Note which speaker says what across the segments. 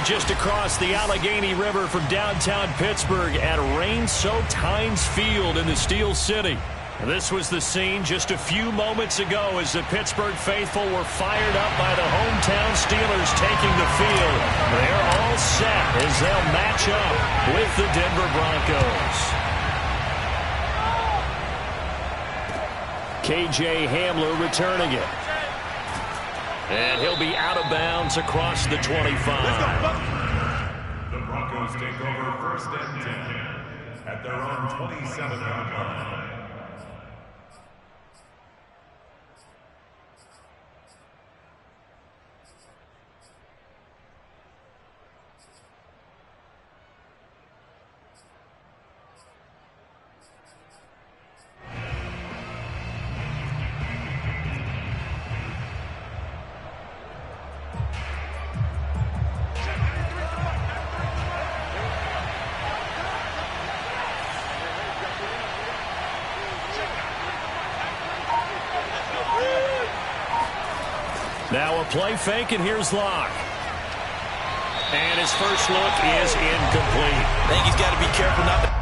Speaker 1: just across the Allegheny River from downtown Pittsburgh at rain-soaked Heinz Field in the Steel City. This was the scene just a few moments ago as the Pittsburgh faithful were fired up by the hometown Steelers taking the field. They're all set as they'll match up with the Denver Broncos. KJ Hamler returning it. And he'll be out of bounds across the 25.
Speaker 2: The Broncos take over first and 10 at their own 27-yard line.
Speaker 1: Now a play fake, and here's Locke. And his first look is incomplete.
Speaker 3: I think he's got to be careful not to...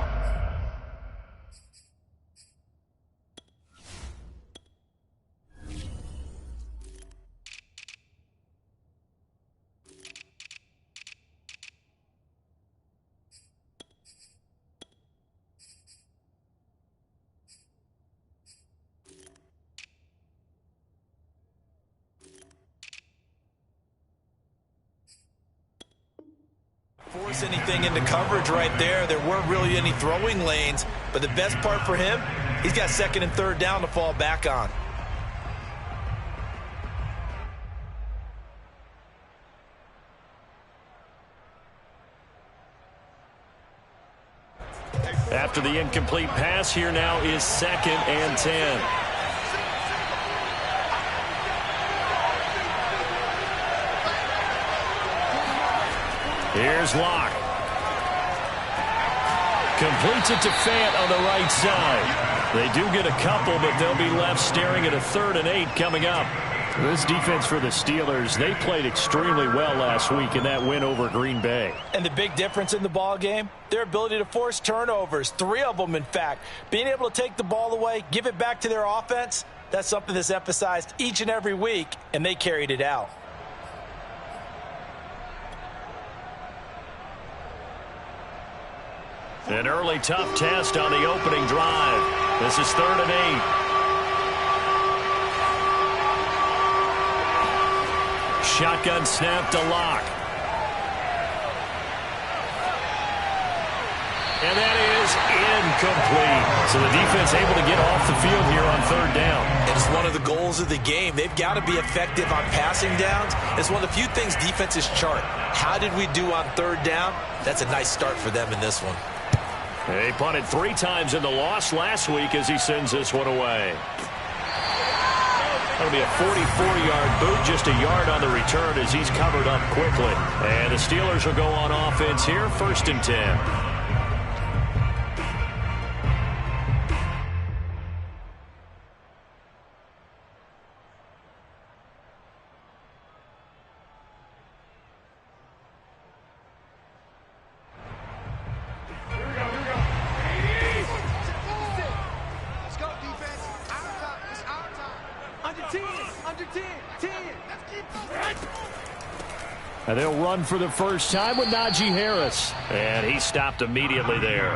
Speaker 3: force anything into coverage right there. There weren't really any throwing lanes, but the best part for him, he's got second and third down to fall back on.
Speaker 1: After the incomplete pass, here now is second and 10. Here's Locke. Completes it to Fant on the right side. They do get a couple, but they'll be left staring at a 3rd and 8 coming up. This defense for the Steelers, they played extremely well last week in that win over Green Bay.
Speaker 3: And the big difference in the ball game, their ability to force turnovers, 3 of them in fact. Being able to take the ball away, give it back to their offense, that's something that's emphasized each and every week, and they carried it out.
Speaker 1: An early tough test on the opening drive. This is 3rd and 8. Shotgun snap to Locke. And that is incomplete. So the defense able to get off the field here on 3rd down.
Speaker 3: It's one of the goals of the game. They've got to be effective on passing downs. It's one of the few things defenses chart. How did we do on 3rd down? That's a nice start for them in this one.
Speaker 1: He punted 3 times in the loss last week as he sends this one away. That'll be a 44-yard boot, just a yard on the return as he's covered up quickly. And the Steelers will go on offense here, 1st and 10. And they'll run for the first time with Najee Harris. And he stopped immediately there.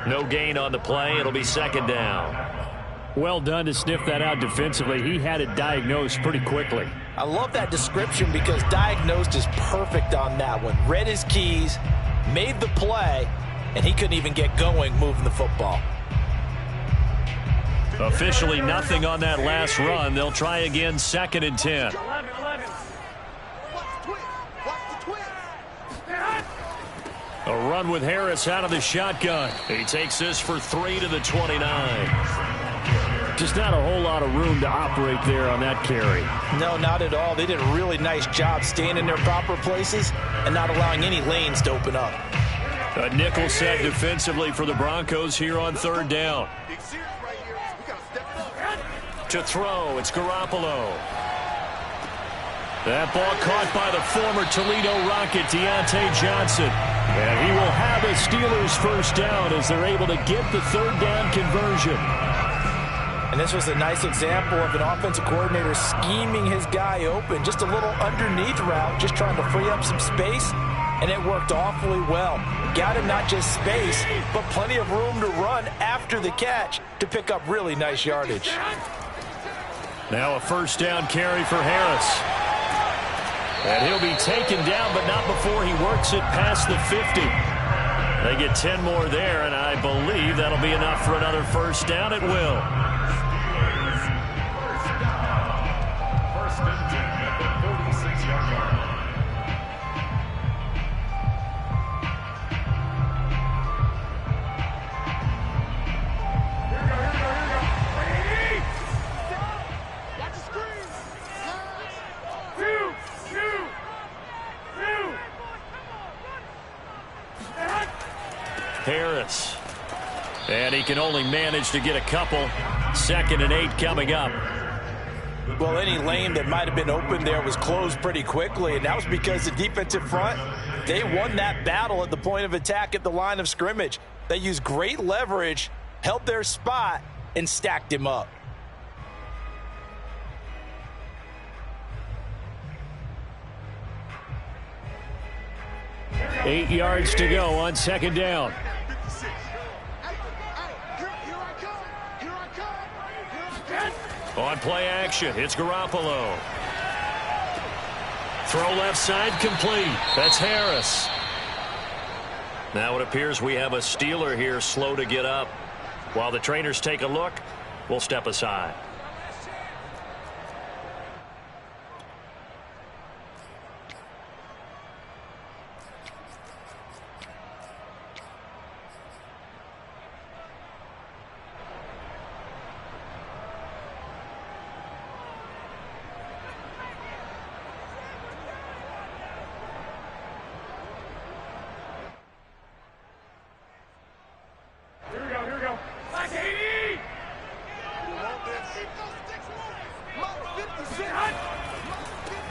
Speaker 1: No gain on the play. It'll be 2nd down. Well done to sniff that out defensively. He had it diagnosed pretty quickly.
Speaker 3: I love that description because diagnosed is perfect on that one. Read his keys, made the play, and he couldn't even get going moving the football.
Speaker 1: Officially nothing on that last run. They'll try again, 2nd and 10. A run with Harris out of the shotgun. He takes this for 3 to the 29. Just not a whole lot of room to operate there on that carry.
Speaker 3: No, not at all. They did a really nice job staying in their proper places and not allowing any lanes to open up.
Speaker 1: A nickel set defensively for the Broncos here on 3rd down. To throw, it's Garoppolo. That ball caught by the former Toledo Rocket, Deontay Johnson. And he will have a Steelers first down as they're able to get the third down conversion.
Speaker 3: And this was a nice example of an offensive coordinator scheming his guy open. Just a little underneath route, just trying to free up some space. And it worked awfully well. Got him not just space, but plenty of room to run after the catch to pick up really nice yardage.
Speaker 1: Now a first down carry for Harris. And he'll be taken down, but not before he works it past the 50. They get 10 more there, and I believe that'll be enough for another first down. It will.
Speaker 2: First and 10 at the 36-yard line.
Speaker 1: Harris. And he can only manage to get a couple. 2nd and 8 coming up.
Speaker 3: Well, any lane that might have been open there was closed pretty quickly, and that was because the defensive front, they won that battle at the point of attack at the line of scrimmage. They used great leverage, held their spot, and stacked him up.
Speaker 1: Eight yards to go on 2nd down. On play action, it's Garoppolo. Throw left side complete. That's Harris. Now it appears we have a Steeler here slow to get up. While the trainers take a look, we'll step aside.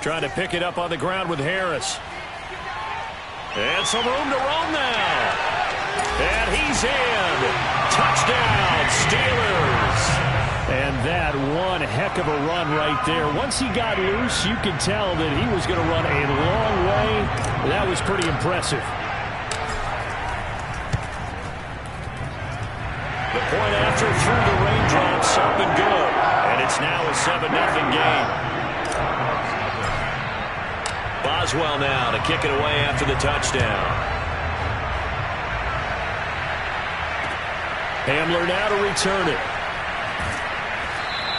Speaker 1: Trying to pick it up on the ground with Harris. And some room to roam now. And he's in. Touchdown, Steelers. And that one heck of a run right there. Once he got loose, you could tell that he was going to run a long way. That was pretty impressive. The point after through the raindrops, up and good. And it's now a 7-0 game. Boswell now to kick it away after the touchdown. Hamler now to return it.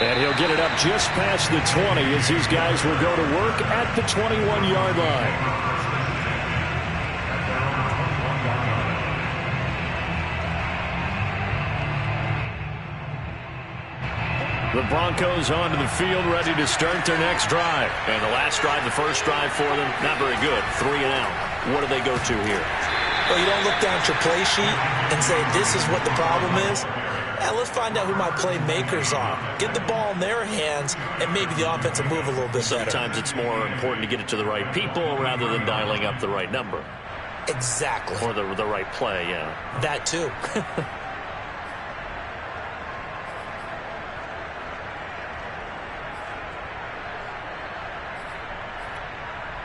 Speaker 1: And he'll get it up just past the 20 as these guys will go to work at the 21-yard line. The Broncos onto the field, ready to start their next drive. And the last drive, the first drive for them, not very good. 3 and out. What do they go to here?
Speaker 3: Well, you don't look down at your play sheet and say, this is what the problem is. Yeah, let's find out who my playmakers are. Get the ball in their hands, and maybe the offense will move a little bit better.
Speaker 1: Sometimes it's more important to get it to the right people rather than dialing up the right number.
Speaker 3: Exactly.
Speaker 1: Or the right play, yeah.
Speaker 3: That too.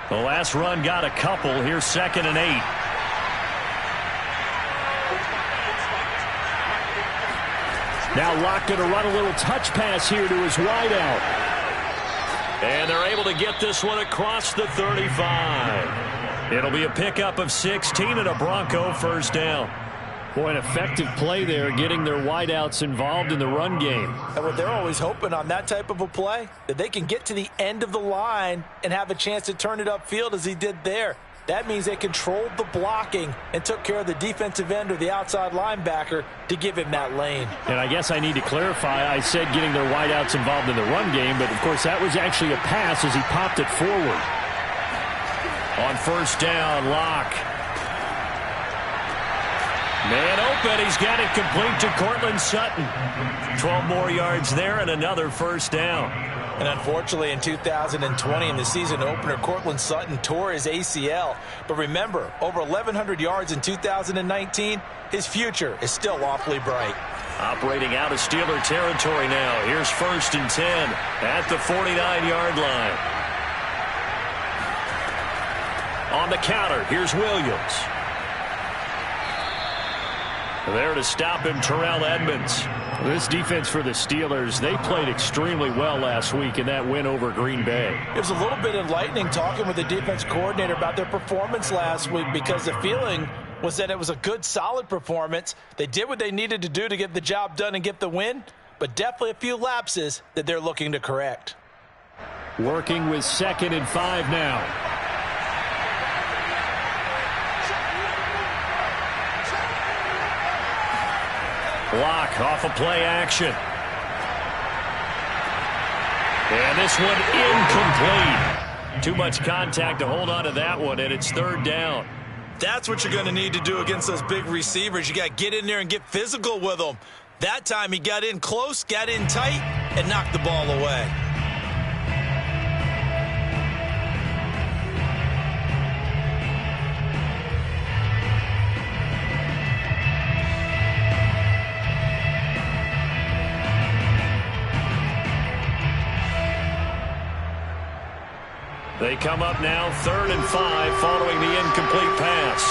Speaker 1: The last run got a couple. Here's 2nd and 8. Now Locke going to run a little touch pass here to his wideout. And they're able to get this one across the 35. It'll be a pickup of 16 and a Bronco first down. Boy, an effective play there, getting their wideouts involved in the run game.
Speaker 3: And what they're always hoping on that type of a play, that they can get to the end of the line and have a chance to turn it upfield as he did there. That means they controlled the blocking and took care of the defensive end or the outside linebacker to give him that lane.
Speaker 1: And I guess I need to clarify, I said getting their wideouts involved in the run game, but of course that was actually a pass as he popped it forward. On first down, Locke. Man open, he's got it complete to Cortland Sutton. 12 more yards there and another first down.
Speaker 3: And unfortunately, in 2020, in the season opener, Cortland Sutton tore his ACL. But remember, over 1,100 yards in 2019, his future is still awfully bright.
Speaker 1: Operating out of Steeler territory now. Here's 1st and 10 at the 49-yard line. On the counter, here's Williams. There to stop him, Terrell Edmunds.
Speaker 4: This defense for the Steelers, they played extremely well last week in that win over Green Bay.
Speaker 3: It was a little bit enlightening talking with the defense coordinator about their performance last week, because the feeling was that it was a good, solid performance. They did what they needed to do to get the job done and get the win, but definitely a few lapses that they're looking to correct.
Speaker 4: Working with 2nd and 5 now.
Speaker 1: Block off of play action. And this one incomplete. Too much contact to hold on to that one, and it's 3rd down.
Speaker 3: That's what you're going to need to do against those big receivers. You got to get in there and get physical with them. That time he got in close, got in tight, and knocked the ball away.
Speaker 1: They come up now 3rd and 5 following the incomplete pass.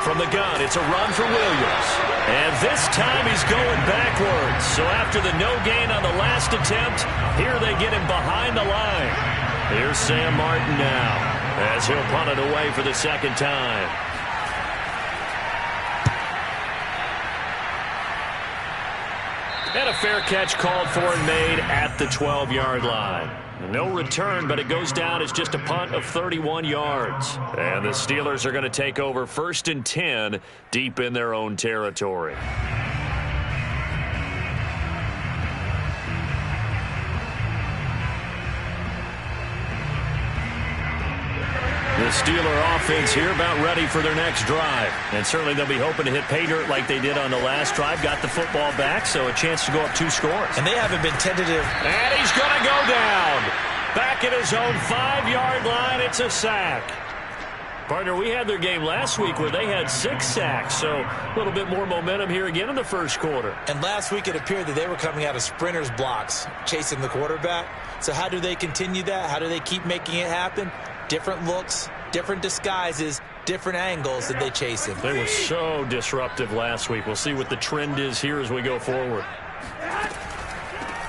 Speaker 1: From the gun, it's a run for Williams. And this time he's going backwards. So after the no gain on the last attempt, here they get him behind the line. Here's Sam Martin now as he'll punt it away for the 2nd time. And a fair catch called for and made at the 12-yard line. No return, but it goes down as just a punt of 31 yards. And the Steelers are going to take over 1st and 10 deep in their own territory. The Steeler offense here about ready for their next drive. And certainly they'll be hoping to hit pay dirt like they did on the last drive. Got the football back, so a chance to go up 2 scores.
Speaker 3: And they haven't been tentative.
Speaker 1: And he's going to go down. Back at his own 5-yard line, it's a sack. Partner, we had their game last week where they had 6 sacks, so a little bit more momentum here again in the 1st quarter.
Speaker 3: And last week it appeared that they were coming out of sprinters blocks, chasing the quarterback. So how do they continue that? How do they keep making it happen? Different looks, different disguises, different angles that they chase him.
Speaker 1: They were so disruptive last week. We'll see what the trend is here as we go forward.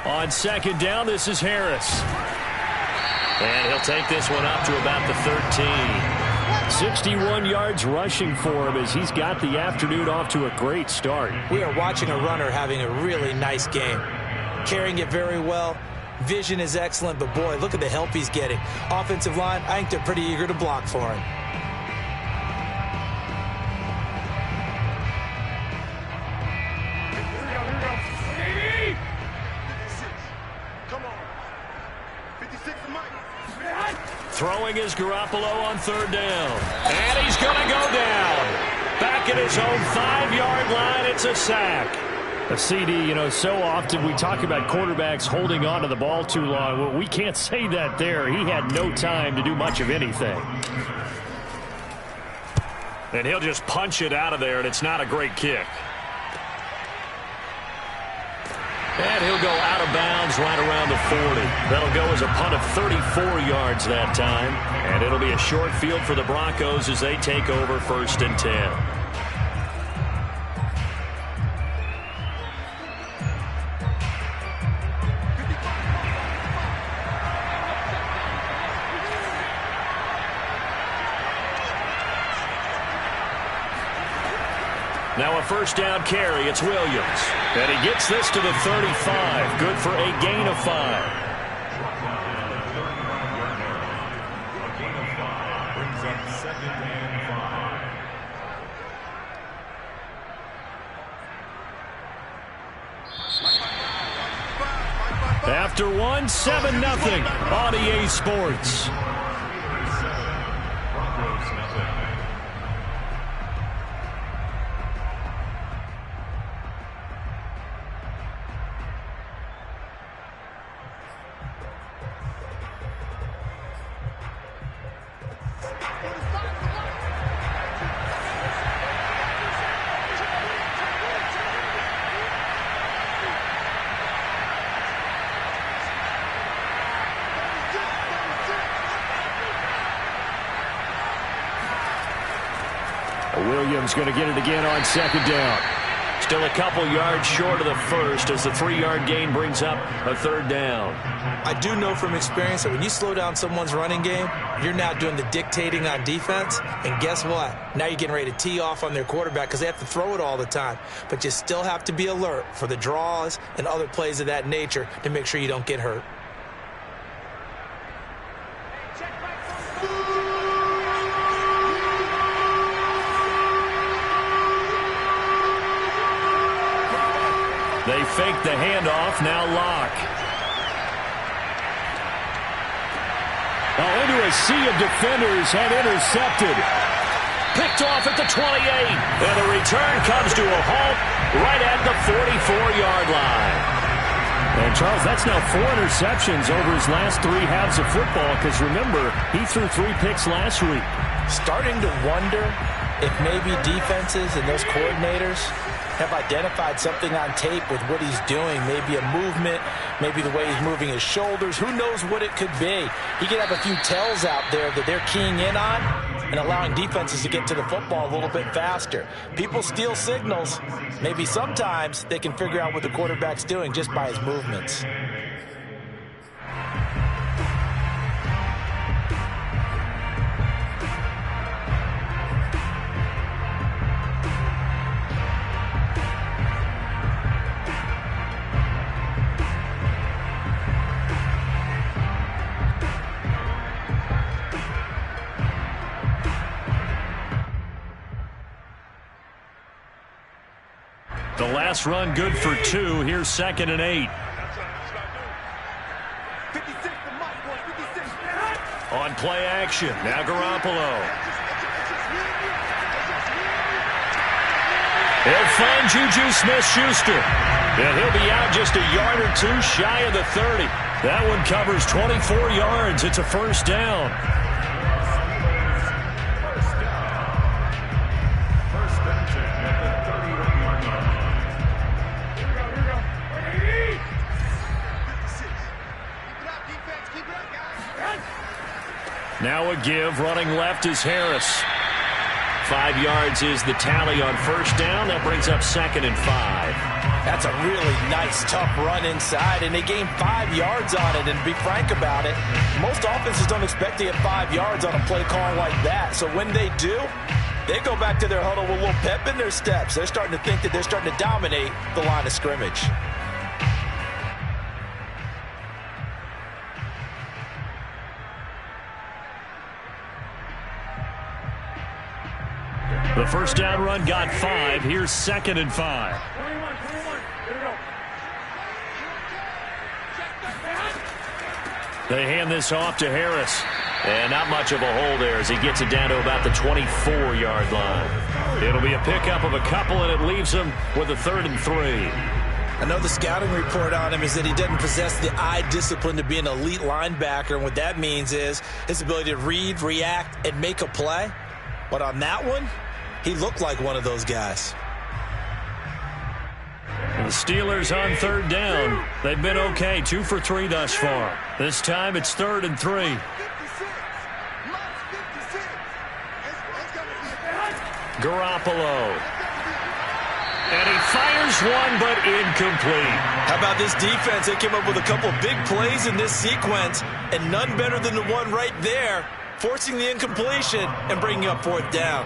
Speaker 1: On 2nd down, this is Harris. And he'll take this one up to about the 13.
Speaker 4: 61 yards rushing for him as he's got the afternoon off to a great start.
Speaker 3: We are watching a runner having a really nice game. Carrying it very well. Vision is excellent, but boy, look at the help he's getting. Offensive line, I think they're pretty eager to block for him.
Speaker 1: Throwing is Garoppolo on 3rd down. And he's going to go down. Back at his own 5-yard line, it's a sack.
Speaker 4: A CD, you know, so often we talk about quarterbacks holding on to the ball too long. Well, we can't say that there. He had no time to do much of anything.
Speaker 1: And he'll just punch it out of there, and it's not a great kick. And he'll go out of bounds right around the 40. That'll go as a punt of 34 yards that time. And it'll be a short field for the Broncos as they take over 1st and 10. Now a 1st down carry. It's Williams. And he gets this to the 35. Good for a gain of 5. After 1, 7-0 on EA Sports.
Speaker 4: Williams going to get it again on second down.
Speaker 1: Still a couple yards short of the first as the 3-yard gain brings up a third down.
Speaker 3: I do know from experience that when you slow down someone's running game, you're now doing the dictating on defense. And guess what? Now you're getting ready to tee off on their quarterback because they have to throw it all the time. But you still have to be alert for the draws and other plays of that nature to make sure you don't get hurt.
Speaker 1: They fake the handoff, now Locke.
Speaker 4: Into a sea of defenders and intercepted.
Speaker 1: Picked off at the 28. And the return comes to a halt right at the 44-yard line.
Speaker 4: And, Charles, that's now 4 interceptions over his last 3 halves of football because, remember, he threw 3 picks last week.
Speaker 3: Starting to wonder if maybe defenses and those coordinators have identified something on tape with what he's doing. Maybe a movement, maybe the way he's moving his shoulders. Who knows what it could be? He could have a few tells out there that they're keying in on and allowing defenses to get to the football a little bit faster. People steal signals. Maybe sometimes they can figure out what the quarterback's doing just by his movements.
Speaker 1: The last run good for 2. Here's 2nd and 8. On play action. Now Garoppolo. He'll find Juju Smith-Schuster. And he'll be out just a yard or 2 shy of the 30. That one covers 24 yards. It's a first down. Now a give. Running left is Harris. 5 yards is the tally on first down. That brings up 2nd and 5.
Speaker 3: That's a really nice, tough run inside, and they gained 5 yards on it. And to be frank about it, most offenses don't expect to get 5 yards on a play call like that. So when they do, they go back to their huddle with a little pep in their steps. They're starting to think that they're starting to dominate the line of scrimmage.
Speaker 1: The first down run got 5. Here's 2nd and 5. They hand this off to Harris. And not much of a hole there as he gets it down to about the 24-yard line. It'll be a pickup of a couple, and it leaves him with a 3rd and 3.
Speaker 3: I know the scouting report on him is that he doesn't possess the eye discipline to be an elite linebacker. And what that means is his ability to read, react, and make a play. But on that one, he looked like one of those guys.
Speaker 1: The Steelers on 3rd down. They've been okay, 2 for 3 thus far. This time it's 3rd and 3. Garoppolo. And he fires one, but incomplete.
Speaker 3: How about this defense? They came up with a couple of big plays in this sequence, and none better than the one right there, forcing the incompletion and bringing up 4th down.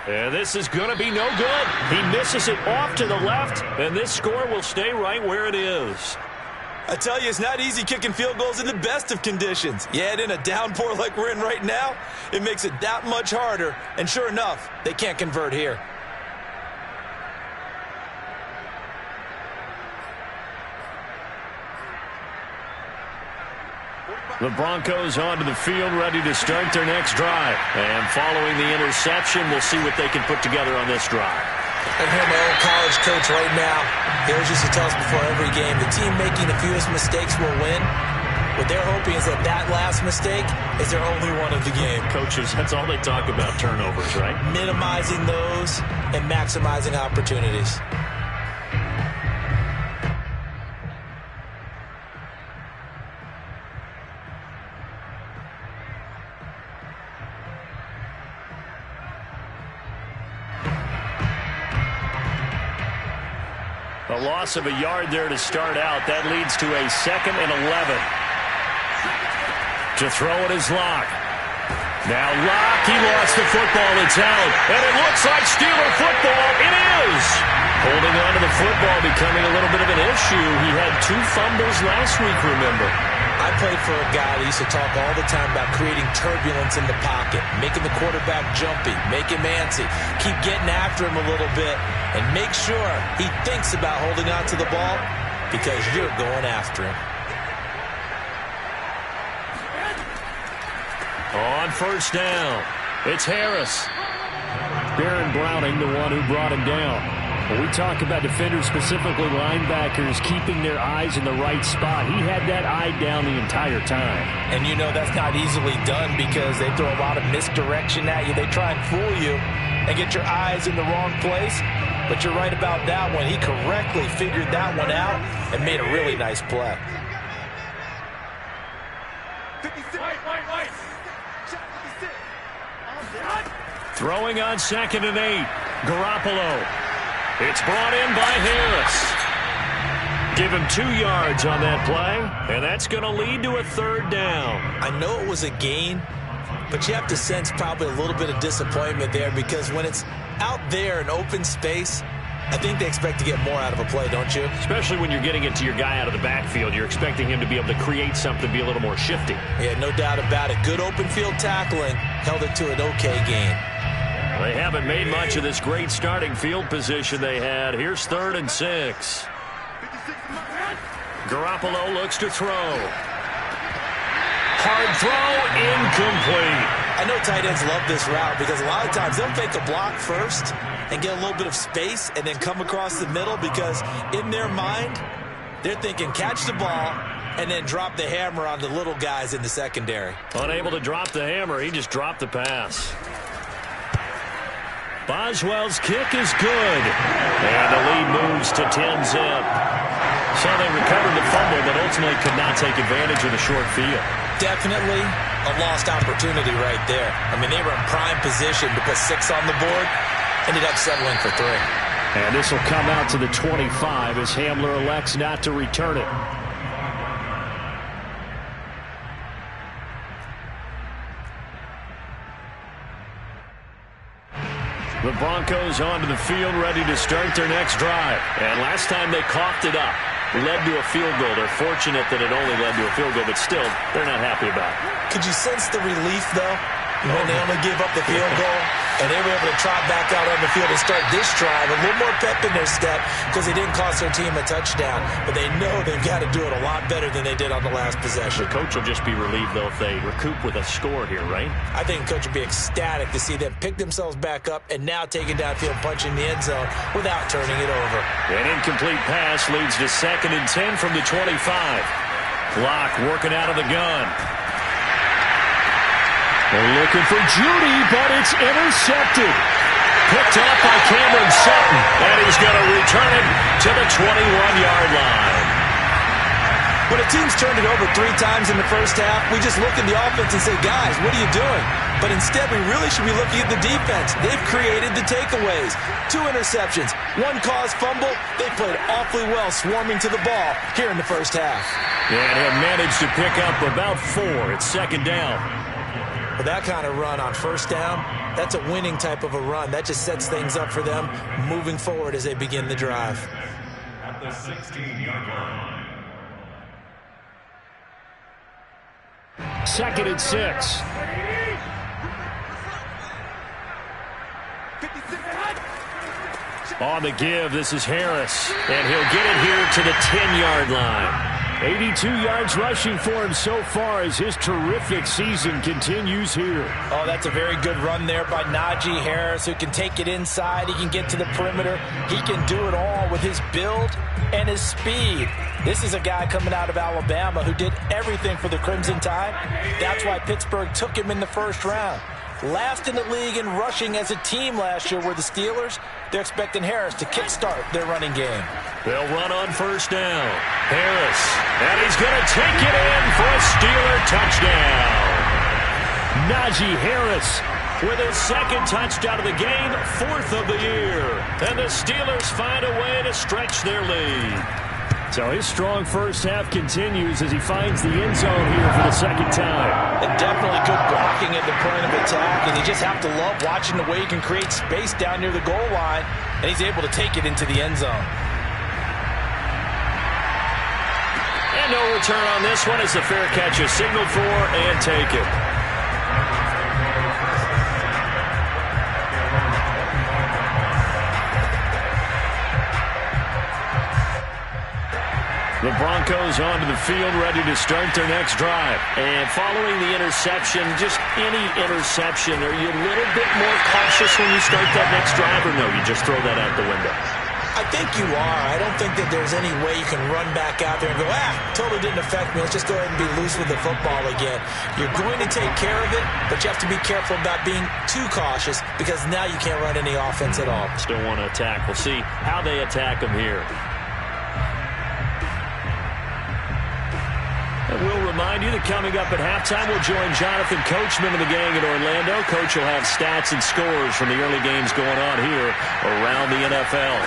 Speaker 1: And this is going to be no good. He misses it off to the left, and this score will stay right where it is.
Speaker 3: I tell you, it's not easy kicking field goals in the best of conditions. You add in a downpour like we're in right now, it makes it that much harder. And sure enough, they can't convert here.
Speaker 1: The Broncos onto the field, ready to start their next drive. And following the interception, we'll see what they can put together on this drive.
Speaker 3: I can hear my old college coach right now. He always used to tell us before every game, the team making the fewest mistakes will win. What they're hoping is that that last mistake is their only one of the game.
Speaker 1: Coaches, that's all they talk about, turnovers, right?
Speaker 3: Minimizing those and maximizing opportunities.
Speaker 1: A loss of a yard there to start out. That leads to a 2nd and 11. To throw it is Locke. Now Locke, he lost the football. It's out. And it looks like Steeler football. It is. Holding on to the football becoming a little bit of an issue. He had 2 fumbles last week, remember.
Speaker 3: I played for a guy that used to talk all the time about creating turbulence in the pocket, making the quarterback jumpy, make him antsy, keep getting after him a little bit, and make sure he thinks about holding on to the ball because you're going after him.
Speaker 1: On first down, it's Harris.
Speaker 4: Baron Browning, the one who brought him down. When we talk about defenders, specifically linebackers, keeping their eyes in the right spot, he had that eye down the entire time.
Speaker 3: And you know that's not easily done because they throw a lot of misdirection at you. They try and fool you and get your eyes in the wrong place. But you're right about that one. He correctly figured that one out and made a really nice play.
Speaker 1: Throwing on 2nd and 8. Garoppolo. It's brought in by Harris. Give him 2 yards on that play, and that's going to lead to a 3rd down.
Speaker 3: I know it was a gain, but you have to sense probably a little bit of disappointment there because when it's out there in open space, I think they expect to get more out of a play, don't you?
Speaker 1: Especially when you're getting it to your guy out of the backfield. You're expecting him to be able to create something, be a little more shifty.
Speaker 3: Yeah, no doubt about it. Good open field tackling held it to an okay gain.
Speaker 1: They haven't made much of this great starting field position they had. Here's 3rd and 6. Garoppolo looks to throw. Hard throw, incomplete.
Speaker 3: I know tight ends love this route because a lot of times they'll fake a block first and get a little bit of space and then come across the middle because in their mind, they're thinking catch the ball and then drop the hammer on the little guys in the secondary.
Speaker 1: Unable to drop the hammer, he just dropped the pass. Boswell's kick is good. And the lead moves to 10-zip. So they recovered the fumble, but ultimately could not take advantage of the short field.
Speaker 3: Definitely a lost opportunity right there. I mean, they were in prime position to put 6 on the board. Ended up settling for 3.
Speaker 4: And this will come out to the 25 as Hamler elects not to return it.
Speaker 1: The Broncos onto the field, ready to start their next drive. And last time they coughed it up, led to a field goal. They're fortunate that it only led to a field goal, but still, they're not happy about it.
Speaker 3: Could you sense the relief, though, when they only gave up the field goal? And they were able to trot back out on the field and start this drive. A little more pep in their step because they didn't cost their team a touchdown. But they know they've got to do it a lot better than they did on the last possession.
Speaker 1: The coach will just be relieved, though, if they recoup with a score here, right?
Speaker 3: I think the coach will be ecstatic to see them pick themselves back up and now take it downfield, punching the end zone without turning it over.
Speaker 1: An incomplete pass leads to 2nd and 10 from the 25. Locke working out of the gun.
Speaker 4: They're looking for Judy, but it's intercepted.
Speaker 1: Picked off by Cameron Sutton, and he's going to return it to the 21-yard line.
Speaker 3: When a team's turned it over 3 times in the first half, we just look at the offense and say, guys, what are you doing? But instead, we really should be looking at the defense. They've created the takeaways. 2 interceptions, 1 caused fumble. They played awfully well swarming to the ball here in the first half.
Speaker 1: And he'll manage to pick up about 4. It's 2nd down.
Speaker 3: With that kind of run on first down, that's a winning type of a run. That just sets things up for them moving forward as they begin the drive.
Speaker 2: At the 16-yard line.
Speaker 4: 2nd and 6.
Speaker 1: On the give, this is Harris, and he'll get it here to the 10-yard line.
Speaker 4: 82 yards rushing for him so far as his terrific season continues here.
Speaker 3: Oh, that's a very good run there by Najee Harris, who can take it inside. He can get to the perimeter. He can do it all with his build and his speed. This is a guy coming out of Alabama who did everything for the Crimson Tide. That's why Pittsburgh took him in the first round. Last in the league in rushing as a team last year were the Steelers. They're expecting Harris to kickstart their running game.
Speaker 1: They'll run on first down. Harris, and he's going to take it in for a Steeler touchdown.
Speaker 4: Najee Harris
Speaker 1: with his second touchdown of the game, 4th of the year. And the Steelers find a way to stretch their lead.
Speaker 4: So his strong first half continues as he finds the end zone here for the second time.
Speaker 3: And definitely good blocking at the point of attack, and you just have to love watching the way he can create space down near the goal line, and he's able to take it into the end zone.
Speaker 1: And no return on this one as the fair catch is signaled for and taken. The Broncos onto the field, ready to start their next drive. And following the interception, just any interception, are you a little bit more cautious when you start that next drive, or no, you just throw that out the window?
Speaker 3: I think you are. I don't think that there's any way you can run back out there and go, totally didn't affect me. Let's just go ahead and be loose with the football again. You're going to take care of it, but you have to be careful about being too cautious because now you can't run any offense at all.
Speaker 1: Still want to attack. We'll see how they attack them here. And we'll remind you that coming up at halftime, we'll join Jonathan Coachman of the gang in Orlando. Coach will have stats and scores from the early games going on here around the NFL.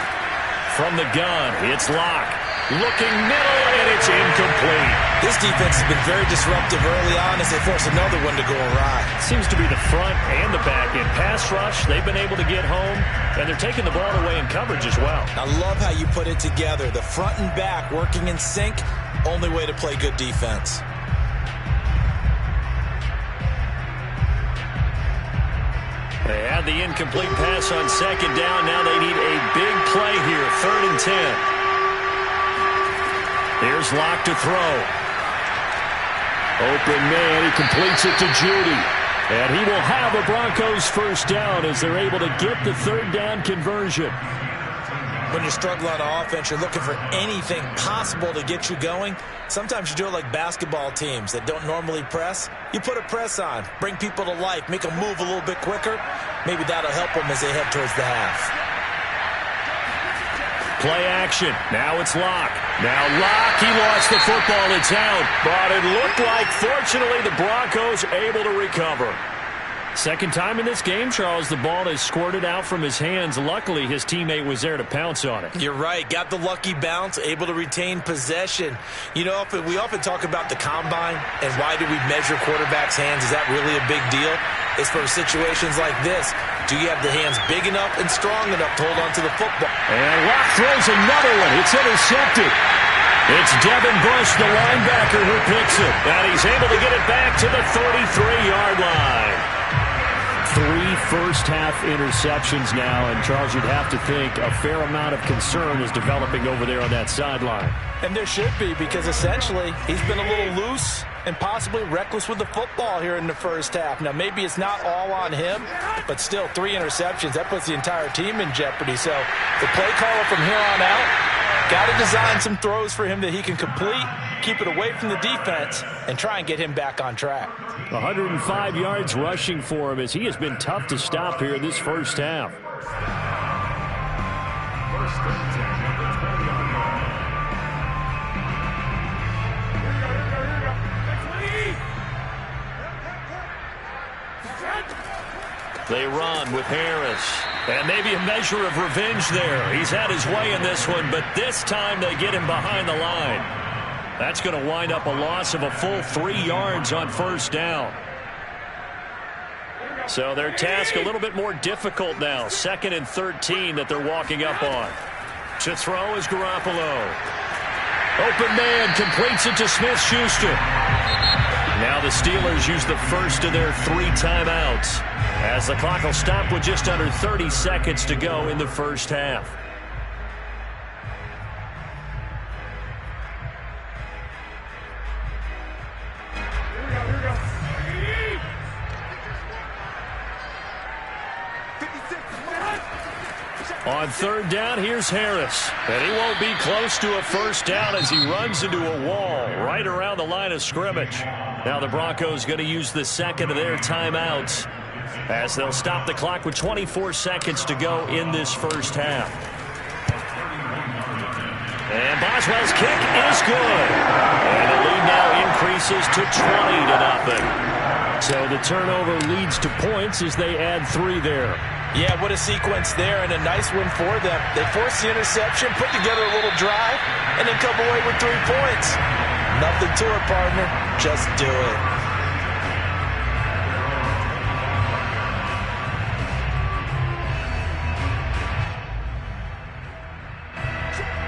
Speaker 1: From the gun, it's Locke. Looking middle, and it's incomplete.
Speaker 3: This defense has been very disruptive early on as they force another one to go awry.
Speaker 1: Seems to be the front and the back end. Pass rush, they've been able to get home, and they're taking the ball away in coverage as well.
Speaker 3: I love how you put it together. The front and back working in sync. Only way to play good defense.
Speaker 1: They had the incomplete pass on second down. Now they need a big play here. 3rd and 10. Here's Locke to throw. Open man. He completes it to Judy.
Speaker 4: And he will have a Broncos first down as they're able to get the 3rd down conversion.
Speaker 3: When you're struggling on offense, you're looking for anything possible to get you going. Sometimes you do it like basketball teams that don't normally press. You put a press on, bring people to life, make them move a little bit quicker. Maybe that'll help them as they head towards the half.
Speaker 1: Play action. Now it's Locke. Now Locke, he lost the football. It's out. But it looked like, fortunately, the Broncos able to recover.
Speaker 4: Second time in this game, Charles, the ball has squirted out from his hands. Luckily, his teammate was there to pounce on it.
Speaker 3: You're right. Got the lucky bounce, able to retain possession. You know, we often talk about the combine and why do we measure quarterbacks' hands. Is that really a big deal? It's for situations like this. Do you have the hands big enough and strong enough to hold on to the football?
Speaker 4: And Locke throws another one. It's intercepted.
Speaker 1: It's Devin Bush, the linebacker, who picks it. And he's able to get it back to the 33-yard line.
Speaker 4: 3 first-half interceptions now, and Charles, you'd have to think a fair amount of concern is developing over there on that sideline.
Speaker 3: And there should be, because essentially he's been a little loose and possibly reckless with the football here in the first half. Now, maybe it's not all on him, but still 3 interceptions. That puts the entire team in jeopardy. So the play caller from here on out got to design some throws for him that he can complete, keep it away from the defense, and try and get him back on track.
Speaker 4: 105 yards rushing for him as he has been tough to stop here this first half.
Speaker 1: They run with Harris. And maybe a measure of revenge there. He's had his way in this one, but this time they get him behind the line. That's going to wind up a loss of a full 3 yards on first down. So their task a little bit more difficult now. 2nd and 13 that they're walking up on. To throw is Garoppolo. Open man completes it to Smith-Schuster. Now the Steelers use the first of their 3 timeouts, as the clock will stop with just under 30 seconds to go in the first half. On third down, here's Harris. And he won't be close to a first down as he runs into a wall right around the line of scrimmage. Now the Broncos going to use the second of their timeouts as they'll stop the clock with 24 seconds to go in this first half. And Boswell's kick is good. And the lead now increases to 20-0. So the turnover leads to points as they add 3 there.
Speaker 3: Yeah, what a sequence there, and a nice one for them. They forced the interception, put together a little drive, and then come away with 3 points. Nothing to it, partner. Just do it.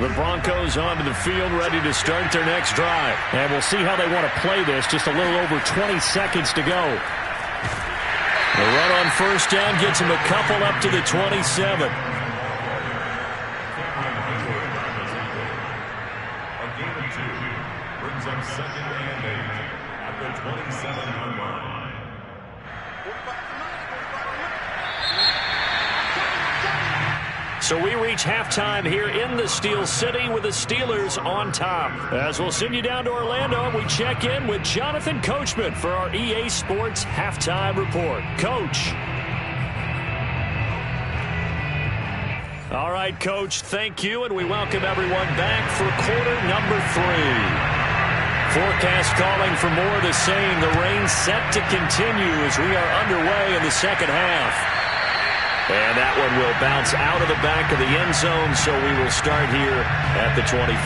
Speaker 1: The Broncos onto the field, ready to start their next drive.
Speaker 4: And we'll see how they want to play this. Just a little over 20 seconds to go.
Speaker 1: The run on first down gets him a couple up to the 27.
Speaker 2: A gain of 2 brings up 2nd and 8 at the 27-yard line.
Speaker 1: So we reach halftime here in the Steel City with the Steelers on top. As we'll send you down to Orlando, we check in with Jonathan Coachman for our EA Sports Halftime Report. Coach. All right, Coach, thank you, and we welcome everyone back for quarter number 3. Forecast calling for more of the same. The rain set to continue as we are underway in the second half. And that one will bounce out of the back of the end zone, so we will start here at the 25.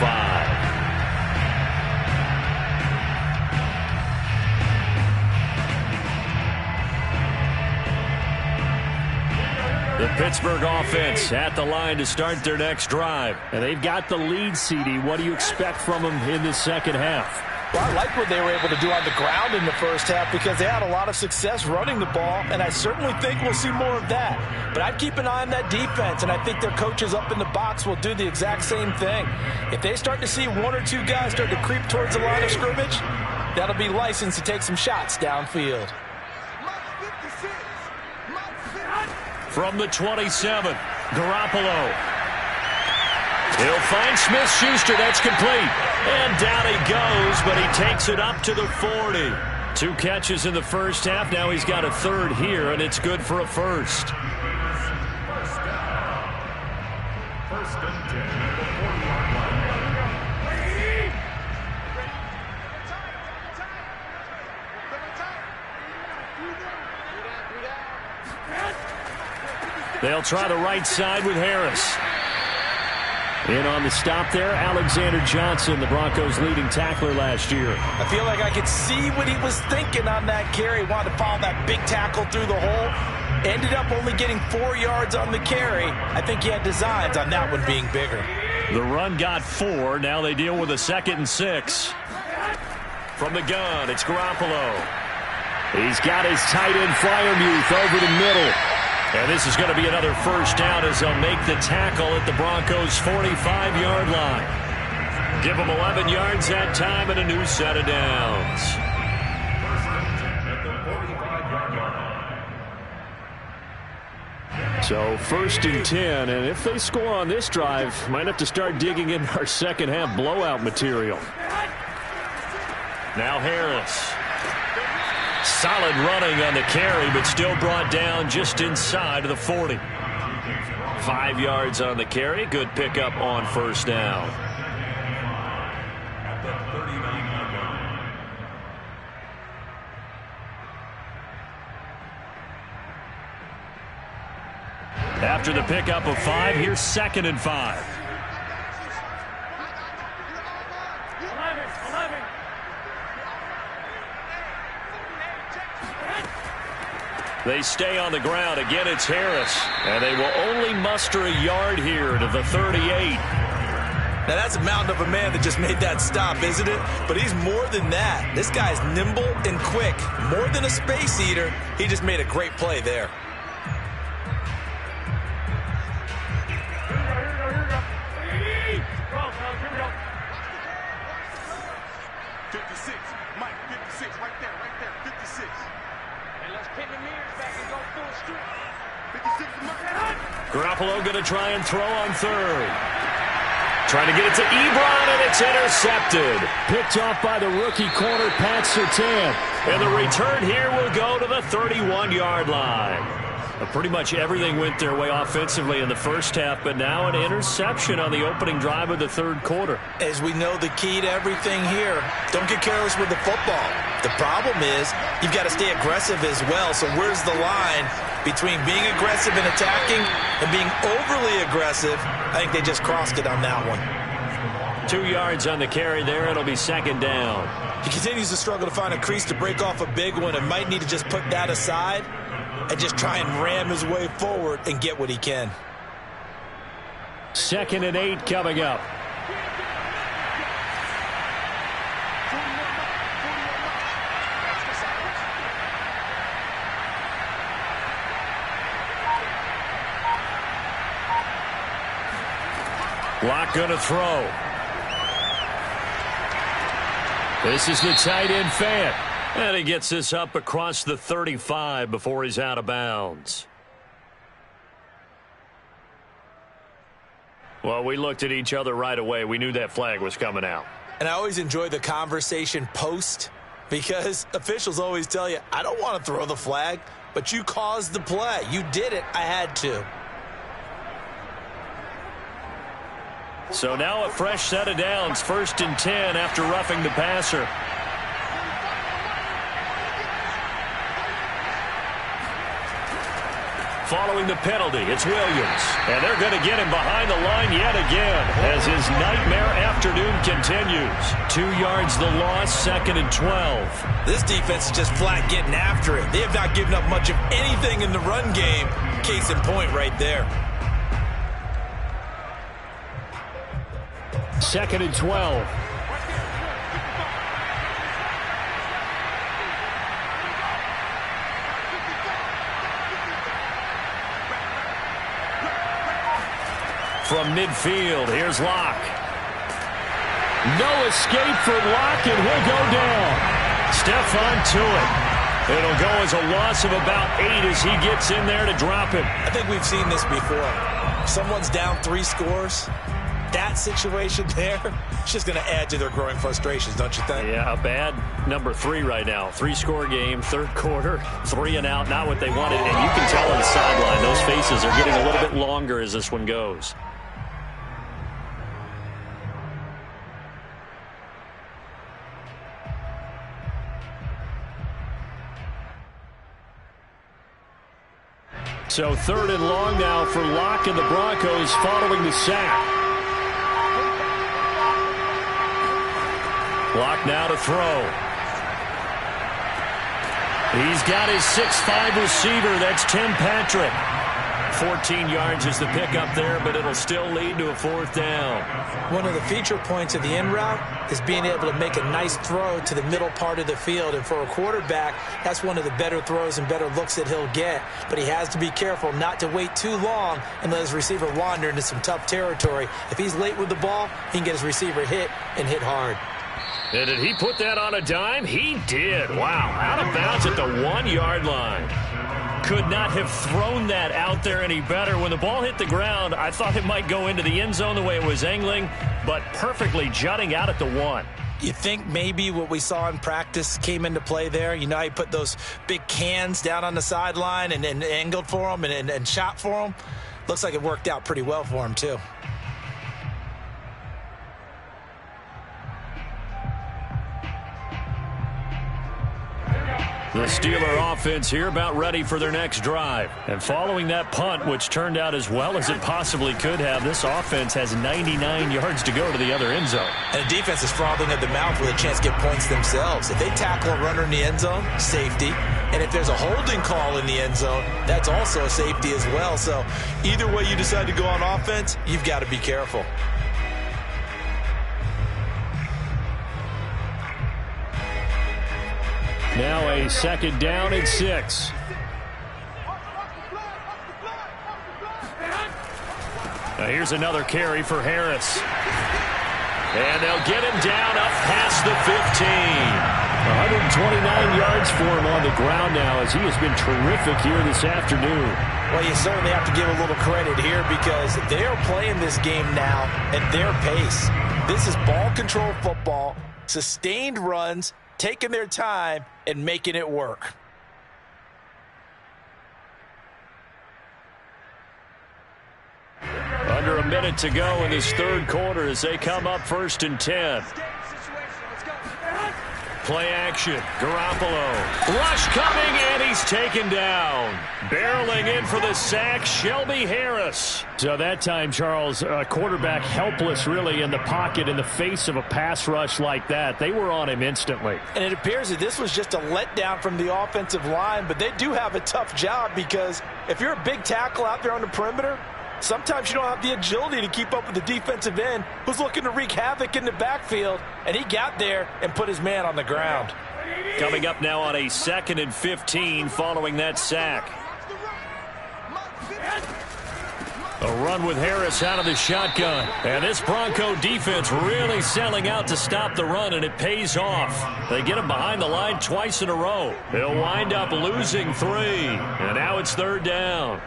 Speaker 1: The Pittsburgh offense at the line to start their next drive.
Speaker 4: And they've got the lead, CD. What do you expect from them in the second half?
Speaker 3: Well, I like what they were able to do on the ground in the first half because they had a lot of success running the ball, and I certainly think we'll see more of that. But I'd keep an eye on that defense, and I think their coaches up in the box will do the exact same thing. If they start to see 1 or 2 guys start to creep towards the line of scrimmage, that'll be licensed to take some shots downfield.
Speaker 1: From the 27, Garoppolo. He'll find Smith-Schuster. That's complete. And down he goes, but he takes it up to the 40. 2 catches in the first half. Now he's got a 3rd here, and it's good for a first.
Speaker 2: First and 10 at the 40-yard line.
Speaker 1: They'll try the right side with Harris.
Speaker 4: In on the stop there, Alexander Johnson, the Broncos' leading tackler last year.
Speaker 3: I feel like I could see what he was thinking on that carry. Wanted to follow that big tackle through the hole. Ended up only getting 4 yards on the carry. I think he had designs on that one being bigger.
Speaker 1: The run got 4. Now they deal with a 2nd and 6. From the gun, it's Garoppolo.
Speaker 4: He's got his tight end Freiermuth over the middle.
Speaker 1: And this is going to be another first down as they'll make the tackle at the Broncos' 45-yard line. Give them 11 yards that time and a new set of downs.
Speaker 4: So 1st and 10, and if they score on this drive, might have to start digging in our second half blowout material.
Speaker 1: Now Harris. Solid running on the carry, but still brought down just inside of the 40. 5 yards on the carry. Good pickup on first down.
Speaker 2: At the 39-yard line.
Speaker 1: After the pickup of 5, here's 2nd and 5. They stay on the ground. Again, it's Harris. And they will only muster a yard here to the 38.
Speaker 3: Now, that's a mountain of a man that just made that stop, isn't it? But he's more than that. This guy's nimble and quick. More than a space eater. He just made a great play there.
Speaker 1: Garoppolo going to try and throw on third. Trying to get it to Ebron, and it's intercepted.
Speaker 4: Picked off by the rookie corner, Pat Surtain.
Speaker 1: And the return here will go to the 31-yard line. Pretty much everything went their way offensively in the first half, but now an interception on the opening drive of the third quarter.
Speaker 3: As we know, the key to everything here, don't get careless with the football. The problem is you've got to stay aggressive as well. So where's the line between being aggressive and attacking and being overly aggressive? I think they just crossed it on that one.
Speaker 1: 2 yards on the carry there. It'll be second down.
Speaker 3: He continues to struggle to find a crease to break off a big one and might need to just put that aside and just try and ram his way forward and get what he can.
Speaker 4: 2nd and 8 coming up.
Speaker 1: Locke going to throw. This is the tight end Fant. And he gets this up across the 35 before he's out of bounds. Well, we looked at each other right away. We knew that flag was coming out.
Speaker 3: And I always enjoy the conversation post because officials always tell you, I don't want to throw the flag, but you caused the play. You did it. I had to.
Speaker 1: So now a fresh set of downs. 1st and 10 after roughing the passer. Following the penalty, it's Williams. And they're going to get him behind the line yet again as his nightmare afternoon continues. 2 yards the loss, 2nd and 12.
Speaker 3: This defense is just flat getting after it. They have not given up much of anything in the run game. Case in point right there.
Speaker 4: 2nd and 12.
Speaker 1: From midfield, here's Locke.
Speaker 4: No escape for Locke, and he'll go down.
Speaker 1: Stephon Tuitt. It'll go as a loss of about 8 as he gets in there to drop him.
Speaker 3: I think we've seen this before. Someone's down 3 scores. That situation there, it's just going to add to their growing frustrations, don't you think?
Speaker 1: Yeah, a bad number 3 right now. 3-score game, third quarter, 3 and out, not what they wanted. And you can tell on the sideline, those faces are getting a little bit longer as this one goes. So 3rd and long now for Locke and the Broncos following the sack. Locke now to throw. He's got his 6'5" receiver. That's Tim Patrick. 14 yards is the pickup there, but it'll still lead to a 4th down.
Speaker 3: One of the feature points of the in route is being able to make a nice throw to the middle part of the field. And for a quarterback, that's one of the better throws and better looks that he'll get. But he has to be careful not to wait too long and let his receiver wander into some tough territory. If he's late with the ball, he can get his receiver hit and hit hard.
Speaker 1: And did he put that on a dime? He did. Wow, out of bounds at the 1-yard line. Could not have thrown that out there any better. When the ball hit the ground, I thought it might go into the end zone the way it was angling, but perfectly jutting out at the 1.
Speaker 3: You think maybe what we saw in practice came into play there? You know how he put those big cans down on the sideline and angled for him and shot for him? Looks like it worked out pretty well for him, too.
Speaker 1: The Steeler offense here about ready for their next drive. And following that punt, which turned out as well as it possibly could have, this offense has 99 yards to go to the other end zone.
Speaker 3: And the defense is frothing at the mouth with a chance to get points themselves. If they tackle a runner in the end zone, safety. And if there's a holding call in the end zone, that's also a safety as well. So either way you decide to go on offense, you've got to be careful.
Speaker 4: Now a 2nd down and 6.
Speaker 1: Now here's another carry for Harris. And they'll get him down up past the 15.
Speaker 4: 129 yards for him on the ground now as he has been terrific here this afternoon.
Speaker 3: Well, you certainly have to give a little credit here because they are playing this game now at their pace. This is ball control football, sustained runs, taking their time and making it work.
Speaker 1: Under a minute to go in this third quarter as they come up 1st and 10. Play action. Garoppolo. Rush coming, and he's taken down. Barreling in for the sack, Shelby Harris.
Speaker 4: So that time, Charles, quarterback helpless really in the pocket in the face of a pass rush like that. They were on him instantly.
Speaker 3: And it appears that this was just a letdown from the offensive line, but they do have a tough job because if you're a big tackle out there on the perimeter, sometimes you don't have the agility to keep up with the defensive end who's looking to wreak havoc in the backfield, and he got there and put his man on the ground.
Speaker 1: Coming up now on a 2nd and 15 following that sack. A run with Harris out of the shotgun. And this Bronco defense really selling out to stop the run, and it pays off. They get him behind the line twice in a row. They'll wind up losing 3. And now it's 3rd down.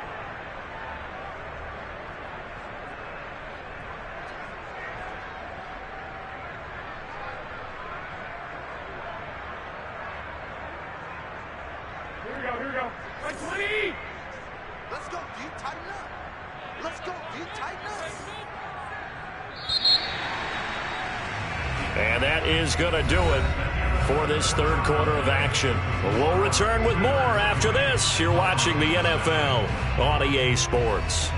Speaker 1: And that is going to do it for this third quarter of action. We'll return with more after this. You're watching the NFL on EA Sports.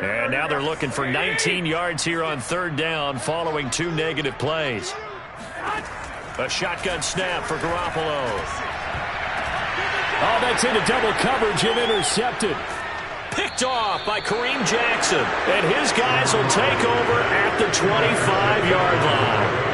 Speaker 1: And now they're looking for 19 yards here on 3rd down following 2 negative plays. A shotgun snap for Garoppolo.
Speaker 4: Oh, that's into double coverage and intercepted.
Speaker 1: Picked off by Kareem Jackson. And his guys will take over at the 25-yard line.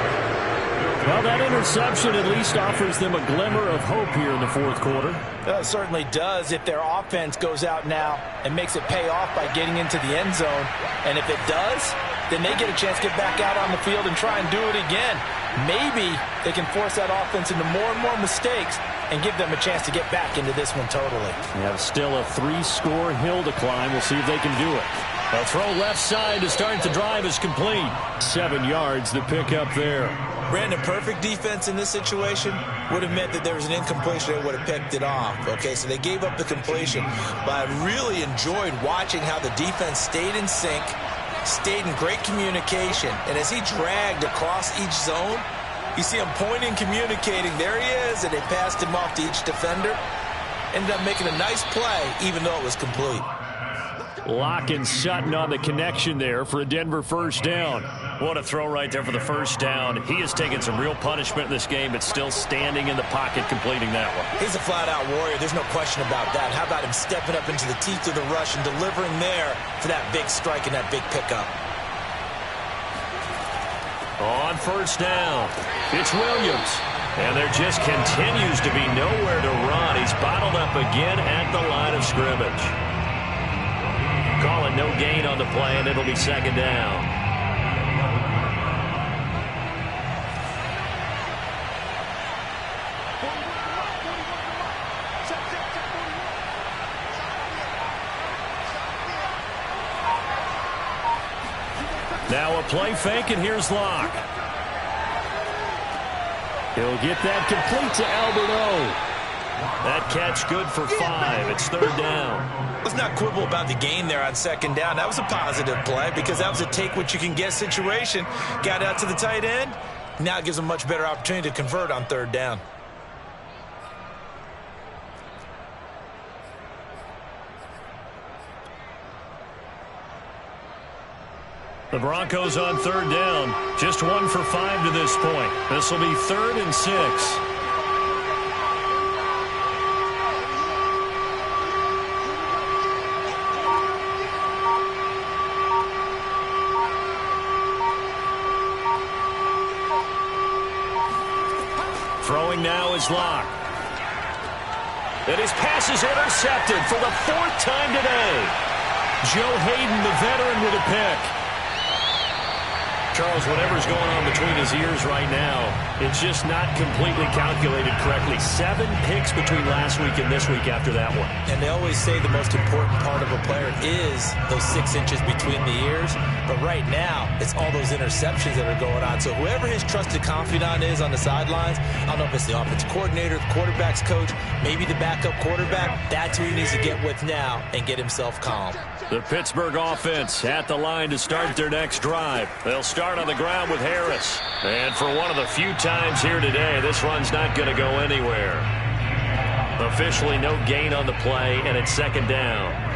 Speaker 4: Well, that interception at least offers them a glimmer of hope here in the 4th quarter.
Speaker 3: It certainly does if their offense goes out now and makes it pay off by getting into the end zone. And if it does, then they get a chance to get back out on the field and try and do it again. Maybe they can force that offense into more and more mistakes and give them a chance to get back into this one totally.
Speaker 4: You have still a 3-score hill to climb. We'll see if they can do it.
Speaker 1: A throw left side to start the drive is complete.
Speaker 4: 7 yards the pick up there.
Speaker 3: Brandon, perfect defense in this situation would have meant that there was an incompletion. They would have picked it off. Okay, so they gave up the completion. But I really enjoyed watching how the defense stayed in sync, stayed in great communication. And as he dragged across each zone, you see him pointing, communicating. There he is, and they passed him off to each defender. Ended up making a nice play, even though it was complete.
Speaker 4: Locke and Sutton on the connection there for a Denver 1st down.
Speaker 1: What a throw right there for the 1st down. He has taken some real punishment in this game, but still standing in the pocket completing that one.
Speaker 3: He's a flat-out warrior. There's no question about that. How about him stepping up into the teeth of the rush and delivering there for that big strike and that big pickup?
Speaker 1: On 1st down, it's Williams. And there just continues to be nowhere to run. He's bottled up again at the line of scrimmage. Call it no gain on the play, and it'll be 2nd down. Now a play fake, and here's Locke.
Speaker 4: He'll get that complete to Alberto.
Speaker 1: That catch good for 5. It's 3rd down.
Speaker 3: Let's not quibble about the gain there on 2nd down. That was a positive play because that was a take-what-you-can-get situation. Got out to the tight end. Now it gives them a much better opportunity to convert on 3rd down.
Speaker 1: The Broncos on 3rd down. Just 1 for 5 to this point. This will be 3rd and 6. Throwing now is Locke. And his pass is intercepted for the 4th time today. Joe Hayden, the veteran, with a pick. Charles, whatever's going on between his ears right now, it's just not completely calculated correctly. 7 picks between last week and this week after that one.
Speaker 3: And they always say the most important part of a player is those 6 inches between the ears. But right now, it's all those interceptions that are going on. So whoever his trusted confidant is on the sidelines, I don't know if it's the offensive coordinator, the quarterback's coach, maybe the backup quarterback, that's who he needs to get with now and get himself calm.
Speaker 1: The Pittsburgh offense at the line to start their next drive. They'll start on the ground with Harris. And for one of the few times here today, this run's not going to go anywhere. Officially no gain on the play, and it's 2nd down.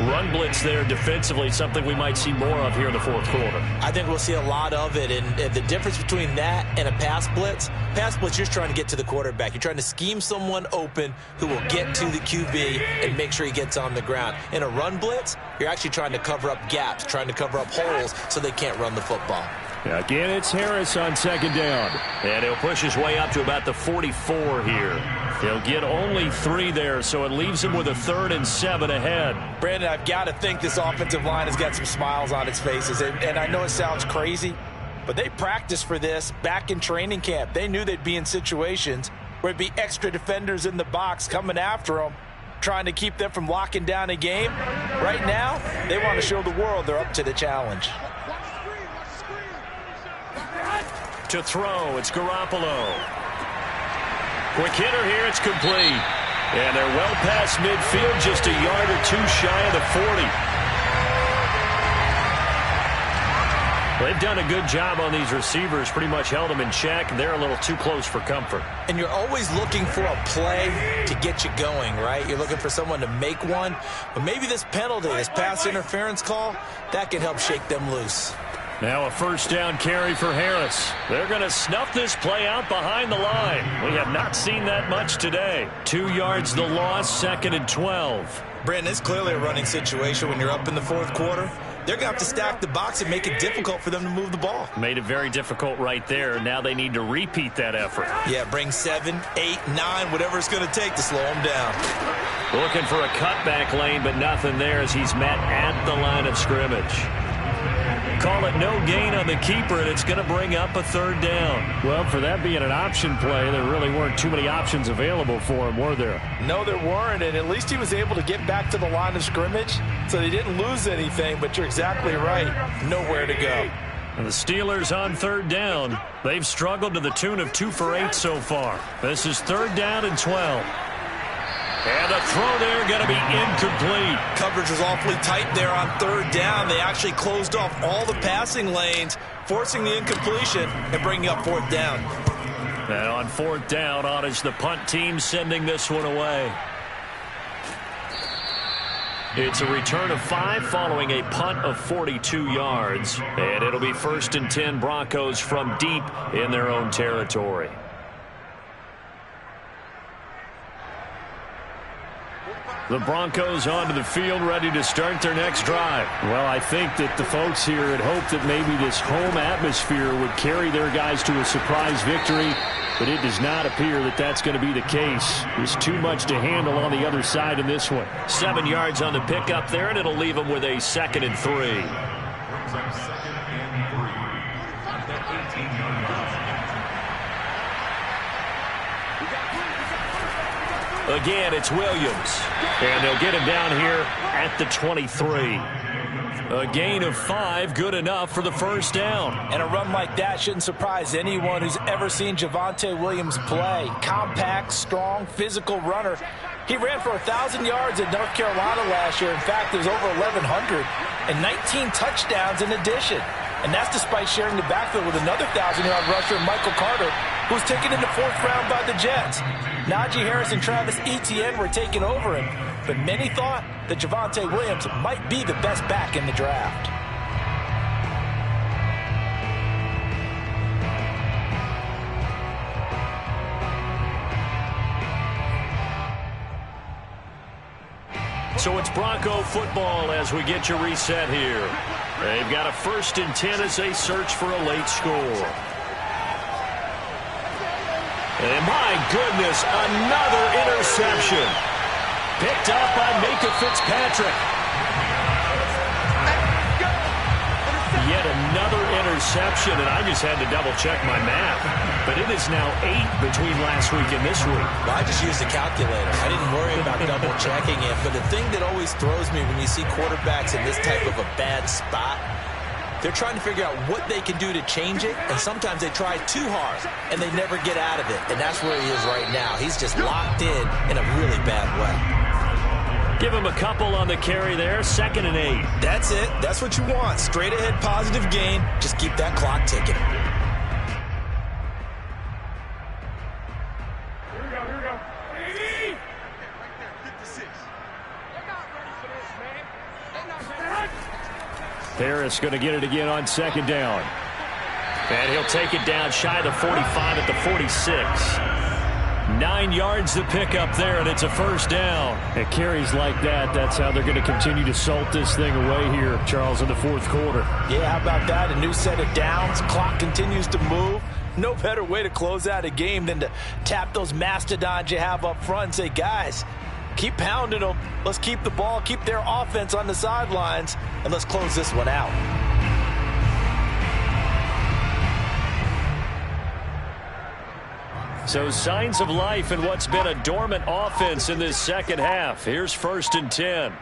Speaker 1: Run blitz there defensively, something we might see more of here in the 4th quarter.
Speaker 3: I think we'll see a lot of it, and the difference between that and a pass blitz, you're just trying to get to the quarterback. You're trying to scheme someone open who will get to the QB and make sure he gets on the ground. In a run blitz, you're actually trying to cover up gaps, trying to cover up holes so they can't run the football.
Speaker 1: Again, it's Harris on 2nd down. And he'll push his way up to about the 44 here. He'll get only 3 there, so it leaves him with a 3rd and 7 ahead.
Speaker 3: Brandon, I've got to think this offensive line has got some smiles on its faces. And I know it sounds crazy, but they practiced for this back in training camp. They knew they'd be in situations where it'd be extra defenders in the box coming after them, trying to keep them from locking down a game. Right now, they want to show the world they're up to the challenge.
Speaker 1: To throw, it's Garoppolo. Quick hitter here, it's complete. And they're well past midfield, just a yard or 2 shy of the 40. They've done a good job on these receivers, pretty much held them in check, and they're a little too close for comfort.
Speaker 3: And you're always looking for a play to get you going, right? You're looking for someone to make one. But maybe this penalty, this pass interference call, that can help shake them loose.
Speaker 1: Now a 1st down carry for Harris. They're going to snuff this play out behind the line. We have not seen that much today. 2 yards the loss, 2nd and 12.
Speaker 3: Brandon, it's clearly a running situation when you're up in the 4th quarter. They're going to have to stack the box and make it difficult for them to move the ball.
Speaker 1: Made it very difficult right there. Now they need to repeat that effort.
Speaker 3: Yeah, bring 7, 8, 9, whatever it's going to take to slow them down.
Speaker 1: Looking for a cutback lane, but nothing there as he's met at the line of scrimmage. Call it no gain on the keeper, and it's going to bring up a 3rd down.
Speaker 4: Well, for that being an option play, there really weren't too many options available for him, were there?
Speaker 3: No, there weren't, and at least he was able to get back to the line of scrimmage, so they didn't lose anything, but you're exactly right. Nowhere to go.
Speaker 1: And the Steelers on 3rd down. They've struggled to the tune of 2 for 8 so far. This is 3rd down and 12. And the throw there going to be incomplete.
Speaker 3: Coverage was awfully tight there on 3rd down. They actually closed off all the passing lanes, forcing the incompletion and bringing up 4th down.
Speaker 1: And on 4th down, on is the punt team sending this one away. It's a return of 5 following a punt of 42 yards. And it'll be 1st and 10 Broncos from deep in their own territory. The Broncos onto the field, ready to start their next drive.
Speaker 4: Well, I think that the folks here had hoped that maybe this home atmosphere would carry their guys to a surprise victory, but it does not appear that that's going to be the case. There's too much to handle on the other side in this one.
Speaker 1: 7 yards on the pickup there, and it'll leave them with a 2nd and 3. Again, it's Williams. And they'll get him down here at the 23. A gain of 5, good enough for the 1st down.
Speaker 3: And a run like that shouldn't surprise anyone who's ever seen Javonte Williams play. Compact, strong, physical runner. He ran for 1,000 yards at North Carolina last year. In fact, it was over 1,100 and 19 touchdowns in addition. And that's despite sharing the backfield with another 1,000-yard rusher, Michael Carter, who was taken in the 4th round by the Jets. Najee Harris and Travis Etienne were taking over him, but many thought that Javonte Williams might be the best back in the draft.
Speaker 1: So it's Bronco football as we get you reset here. They've got a 1st and 10 as they search for a late score. And my goodness, another interception. Picked up by Micah Fitzpatrick. Yet another interception, and I just had to double-check my math. But it is now 8 between last week and this week.
Speaker 3: Well, I just used a calculator. I didn't worry about double-checking it. But the thing that always throws me when you see quarterbacks in this type of a bad spot, they're trying to figure out what they can do to change it, and sometimes they try too hard, and they never get out of it. And that's where he is right now. He's just locked in a really bad way.
Speaker 1: Give him a couple on the carry there, 2nd and 8.
Speaker 3: That's it. That's what you want. Straight ahead positive gain. Just keep that clock ticking.
Speaker 2: Here we go.
Speaker 4: Harris going to get it again on 2nd down.
Speaker 1: And he'll take it down shy of the 45 at the 46. 9 yards to pick up there, and it's a 1st down.
Speaker 4: At carries like that, that's how they're going to continue to salt this thing away here, Charles, in the 4th quarter.
Speaker 3: Yeah, how about that? A new set of downs. Clock continues to move. No better way to close out a game than to tap those mastodons you have up front and say, guys, keep pounding them. Let's keep the ball, keep their offense on the sidelines, and let's close this one out.
Speaker 1: So signs of life in what's been a dormant offense in this 2nd half. Here's 1st and 10.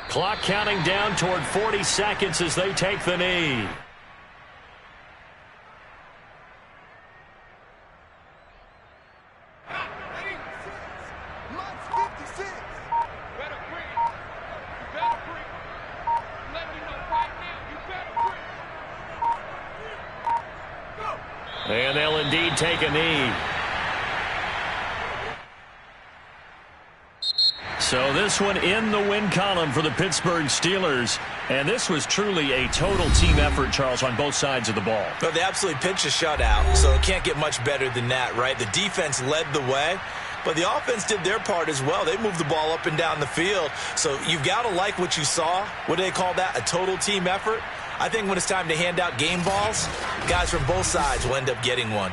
Speaker 1: Clock counting down toward 40 seconds as they take the knee. And they'll indeed take a knee. So this one in the win column for the Pittsburgh Steelers. And this was truly a total team effort, Charles, on both sides of the ball.
Speaker 3: But they absolutely pitched a shutout, so it can't get much better than that, right? The defense led the way, but the offense did their part as well. They moved the ball up and down the field. So you've got to like what you saw. What do they call that? A total team effort? I think when it's time to hand out game balls, guys from both sides will end up getting one.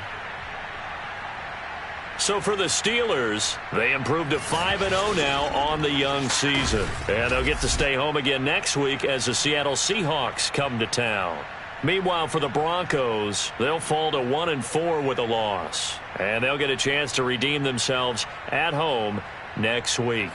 Speaker 1: So for the Steelers, they improved to 5-0 now on the young season. And they'll get to stay home again next week as the Seattle Seahawks come to town. Meanwhile, for the Broncos, they'll fall to 1-4 with a loss. And they'll get a chance to redeem themselves at home next week.